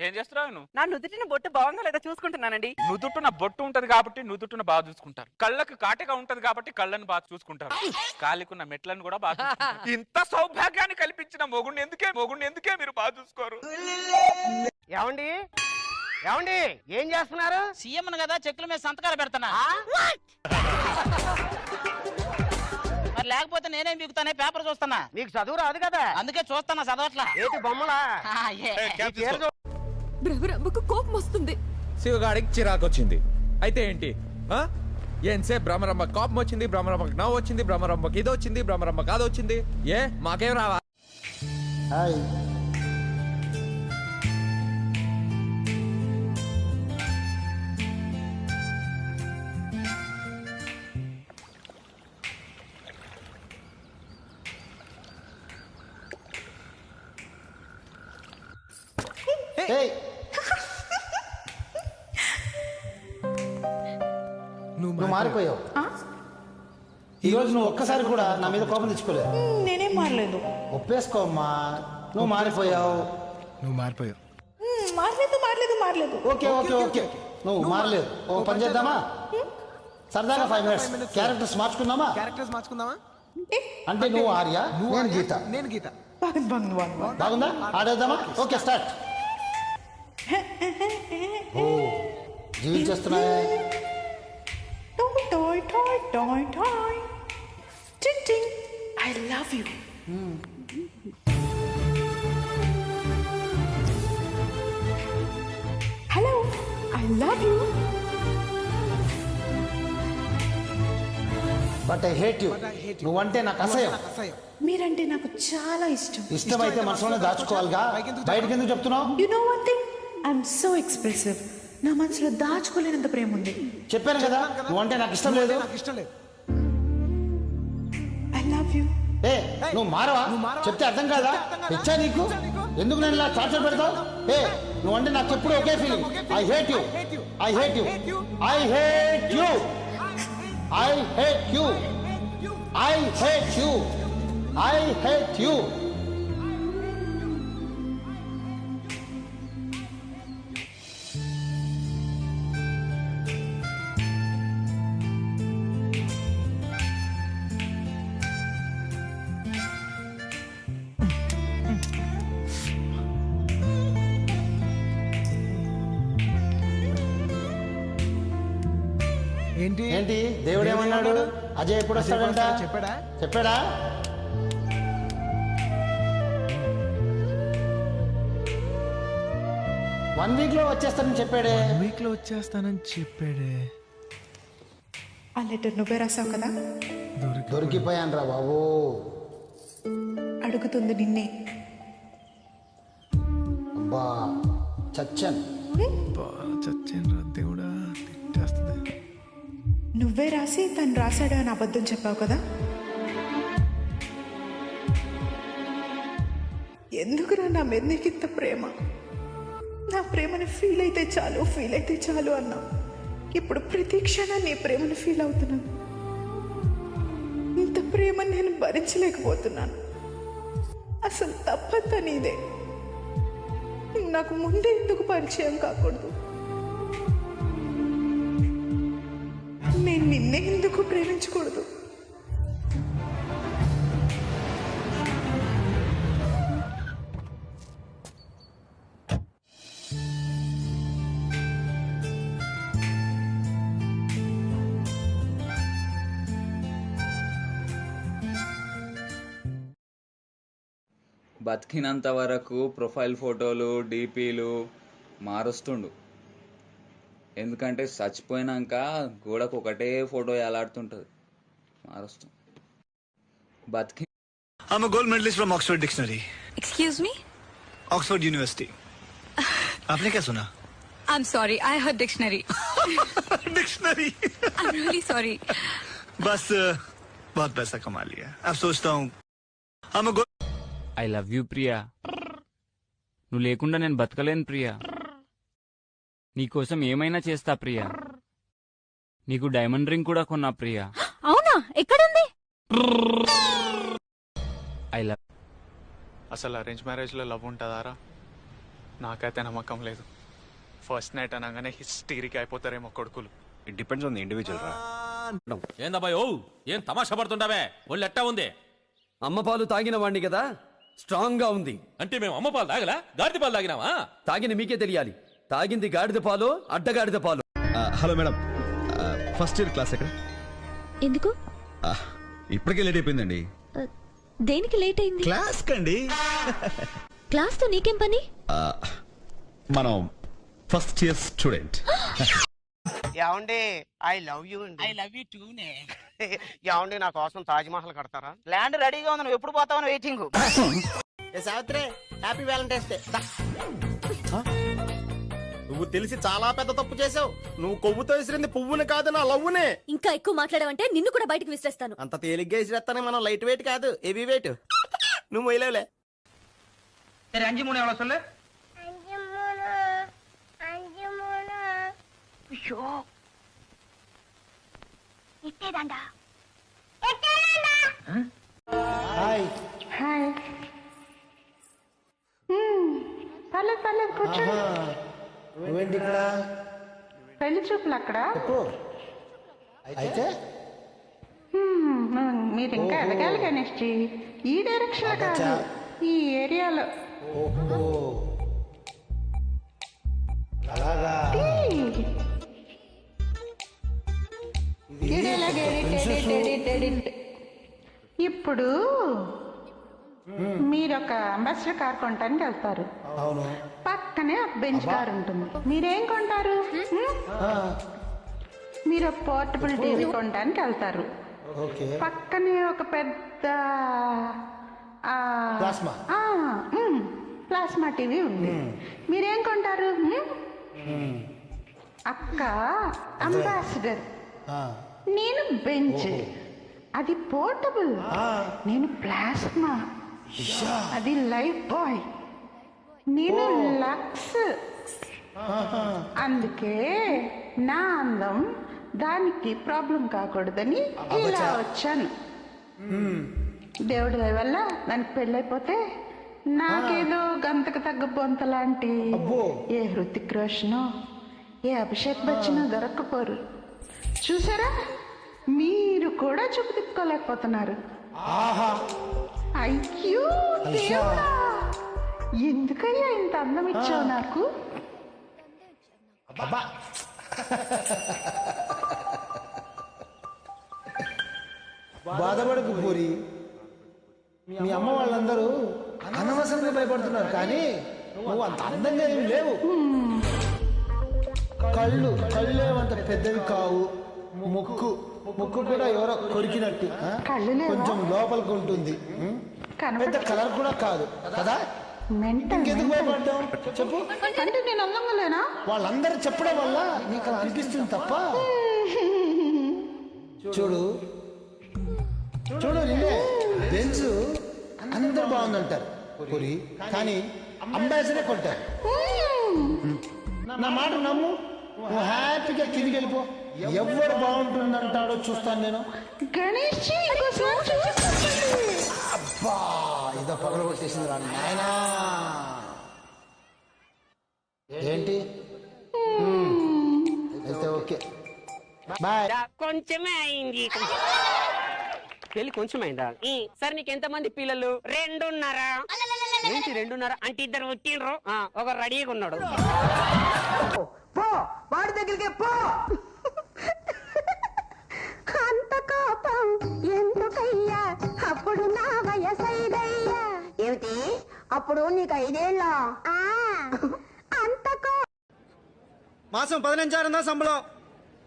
ఏం చేస్తున్నావు నువ్వు? నా నుదుటిన బొట్టు బాగుందా లేదా చూసుకుంటున్నానండి. నుదుట్టున బొట్టు ఉంటది కాబట్టి నుదుట్టున బాగా చూసుకుంటారు. కళ్ళకు కాటిగా ఉంటది కాబట్టి కళ్ళని బాగా చూసుకుంటారు. కాలికున్న మెట్లను కూడా బాగా చూసుకుంటారు. ఇంత సౌభాగ్యాన్ని కల్పించిన మొగుడిని ఎందుకే మీరు బాగా చూసుకోరు? ఏమండి ఏమండి ఏం చేస్తున్నారు? సీఎం కదా చెక్కుల మీద సంతకాలు పెడతానా? మరి లేకపోతే నేనేం బిగుతానే పేపర్ చూస్తానా? నీకు చదువు రాదు కదా, అందుకే చూస్తానా, చదవట్లా. ఏంటి బొమ్మలా? భ్రమరమ్మకు కోపం వస్తుంది. శివగాడికి చిరాకు వచ్చింది. అయితే ఏంటి? ఏంసే భ్రమరమ్మ కోపం వచ్చింది, భ్రమరమ్మకి నవ్వు వచ్చింది, భ్రమరమ్మకి ఇది వచ్చింది, భ్రమరమ్మకి అది వచ్చింది. ఏ మాకేం రావా? నువ్వు మారిపోయావు. ఈరోజు నువ్వు ఒక్కసారి కూడా నా మీద కోపం తెచ్చుకోలేదు. నేనేం మారలేదు. ఒప్పేసుకోమ్మా, నువ్వు మారిపోయావు. మారలేదు. ఓకే ఓకే ఓకే, నువ్వు మారలేదు. ఓ పని చేద్దామా, సరదాగా 5 minutes క్యారెక్టర్స్ మార్చుకుందామా? అంటే నువ్వు ఆర్య, నేను గీత. బాగుందా? ఆడేద్దామా? Okay start. ఓ జీవించేస్తున్నాయే. Toy. Ting ting. I love you. Hello. I love you. But I hate you. నువ్వంటే నాకు అసహ్యం. మీరంటే నాకు చాలా ఇష్టం. ఇష్టమైతే మనసులోనే దాచుకోవాలిగా, బయటకి ఎందుకు చెప్తున్నావు? You know one thing? I'm so expressive. నా మనసులో దాచుకోలేనంత ప్రేమ ఉంది. చెప్పాను కదా, నువ్వంటే నాకు ఇష్టం లేదు. I love you. ఏ నువ్వు మారవా? చెప్తే అర్థం కాదా? ఇచ్చా నీకు? ఎందుకు నేను ఇలా టార్చర్ పెడతావు? ఏ నువ్వంటే నాకు ఎప్పుడు ఒకే feeling. I hate you. I hate you. I hate you. I hate you. I hate you. I hate you. ఏంటి దేవుడు ఏమన్నాడు? అజయ్ ఎప్పుడు వస్తాడంట? చెప్పాడా? వన్ వీక్ లో వచ్చేస్తానని చెప్పాడే. ఆ లెటర్ నువ్వే రాసావు కదా? దొరికిపోయాను రా బాబు. అడుగుతుంది నిన్నే. అబ్బా చచ్చాను. దేవుడా నువ్వే రాసి తను రాశాడు అని అబద్ధం చెప్పావు కదా? ఎందుకురా నా మీద నీకు ఇంత ప్రేమ? నా ప్రేమని ఫీల్ అయితే చాలు అన్నా. ఇప్పుడు ప్రతి క్షణం నీ ప్రేమను ఫీల్ అవుతున్నాను. ఇంత ప్రేమని నేను భరించలేకపోతున్నాను. అసలు తప్పంతా నీదే. నాకు ముందే ఎందుకు పరిచయం కాకూడదు? నేను నిన్నే ఎందుకు ప్రేమించకూడదు? బతికినంత వరకు ప్రొఫైల్ ఫోటోలు డీపీలు మారుస్తుండు. ఎందుకంటే చచ్చిపోయినాక గోడకు ఒకటే ఫోటో ఎలాడుతుంటది. మారుస్తాం బతికి. I'm a gold medalist from Oxford Dictionary. Excuse me? Oxford University. आपने क्या सुना? I'm sorry, I heard dictionary. Dictionary. I'm really sorry. बस बहुत पैसा कमा लिया. अब सोचता हूँ I'm a gold. I love you Priya. నువ్వు లేకుండా నేను బతకలేను ప్రియా. నీకోసం ఏమైనా చేస్తా ప్రియా. నీకు డైమండ్ రింగ్ కూడా కొన్నా ప్రియా. అవునా? ఎక్కడుంది? I love. అసలు అరేంజ్ మ్యారేజ్ లో లవ్ ఉంటుందారా? నాకైతే నమ్మకం లేదు. ఫస్ట్ నైట్ అనగానే హిస్టీరిక్ అయిపోతారేమో కొడుకులు. It depends on the individual రా. ఏందబ్బాయి ఓ ఏం తమాషా పడుతుంటావే? ఒళ్ళు ఎట్టా ఉంది? అమ్మ పాలు తాగిన వాడిని కదా, స్ట్రాంగ్ గా ఉంది. అంటే మేము అమ్మ పాలు తాగలా, గాడిద పాలు తాగినావా? తాగిన మీకే తెలియాలి. తాగింది గాడిద పాలు, అడ్డగాడిద పాలు. Hello madam, first year class ఎక్కడ? ఎందుకు? ఇప్పటికే లేట్ అయిపోయిందండి. దేనికి లేట్ అయింది? క్లాస్ కండి. క్లాస్ తో నీకేం పని? మనం ఫస్ట్ ఇయర్ స్టూడెంట్. ఏమండి ఐ లవ్ యూ అండి. ఐ లవ్ యూ టూనే. ఏమండి నా కోసం తాజ్ మహల్ కడతారా? ల్యాండ్ రెడీగా ఉంది, నువ్వు ఎప్పుడు పోతావని waiting. Savitri happy Valentine's day. నువ్వు తెలిసి చాలా పెద్ద తప్పు చేసావు. నువ్వు కొవ్వుతో విసిరింది పువ్వుని కాదు, నా లవ్వునే. ఇంకా ఎక్కువ మాట్లాడమంటే నిన్ను కూడా బయటకు విసిరేస్తాను. అంత తేలిగ్గా విసిరేస్తానే, మనం లైట్ వెయిట్ కాదు హెవీ వెయిట్. నువ్వు మొయ్యలేవులే. అంజి మూడు ఎవరో సొల్లు. Hi hi. పర్లేదు పర్లేదు కూర్చోండి. నువ్వేంటి ఇక్కడ? పెళ్లి చూపులు అక్కడ. అయితే మీరు ఇంకా ఎదగాలి గణేష్ జీ. ఈ డైరెక్షన్ కాదు, ఈ ఏరియాలో. ఓహో అలాగా. ఇప్పుడు మీరు ఒక అంబాసిడర్ కార్ కొనడానికి వెళ్తారు. అవును. పక్కనే ఒక బెంచ్ కార్ ఉంటుంది. మీరేం కొంటారు? మీరు ఒక పోర్టబుల్ టీవీ కొనడానికి వెళ్తారు. ఓకే. పక్కనే ఒక పెద్ద ప్లాస్మా. ప్లాస్మా టీవీ ఉంది. మీరేం కొంటారు? అక్క అంబాసిడర్, నేను బెంచ్. అది పోర్టబుల్, నేను ప్లాస్మా. అది లైఫ్ బాయ్, నేను లక్స్. అందుకే నా అందం దానికి ప్రాబ్లం కాకూడదని ఇలా వచ్చాను. దేవుడి దయ వల్ల దానికి పెళ్ళైపోతే నాకేదో గంతకు తగ్గ బొంత లాంటి ఏ హృతిక్ రోషనో ఏ అభిషేక్ బచ్చనో దొరక్కపోరు. చూసారా, మీరు కూడా చూపు తిప్పుకోలేకపోతున్నారు. అయ్యో దేవుడా, ఎందుకయ్యా ఇంత అందం ఇచ్చావు నాకు? బాధపడకు పూరి. మీ అమ్మ వాళ్ళందరూ అనవసరంగా భయపడుతున్నారు, కానీ నువ్వు అంత అందంగా ఏమి లేవు. కళ్ళేమంత పెద్దవి కావు. ముక్కు కూడా ఎవరో కొరికినట్టు కొంచెం లోపలికి ఉంటుంది. పెద్ద కలర్ కూడా కాదు కదా. ఇంకెందుకు భయపడ్డావు చెప్పు? అంటే నేను అందంగా లేనా? వాళ్ళందరూ చెప్పడం వల్ల నీకు అలా అనిపిస్తుంది తప్ప. చూడు నిన్నే బెంచ్ అందరు బాగుందంటారు పూరి, కానీ అంబాసిడరే కొంటారు. నా మాట నమ్ము, నువ్వు హ్యాపీగా కిందికి వెళ్ళిపో. ఎవరు బాగుంటుందంటాడో చూస్తాను నేను. గణేష్ అబ్బా, ఇదో పగల కొట్టేసింది రా నాయనా. ఏంటి అయితే ఓకే బాయ్. కొంచెమే అయింది. పెళ్లి కొంచెం అయిందా? సరే, నీకు ఎంతమంది పిల్లలు? 2.5. ఏంటి 2.5 అంటే? 2 పుట్టిండ్రు, ఒక రెడీగా ఉన్నాడు. పో వాడి దగ్గరికి పో. అంత కోపం ఎందుకయ్యా? అప్పుడు నా వయసైదయ్యా. ఏమిటి అప్పుడు నీకు 5 ఏళ్ళ? అంత మాసం 15,000 సంబళం.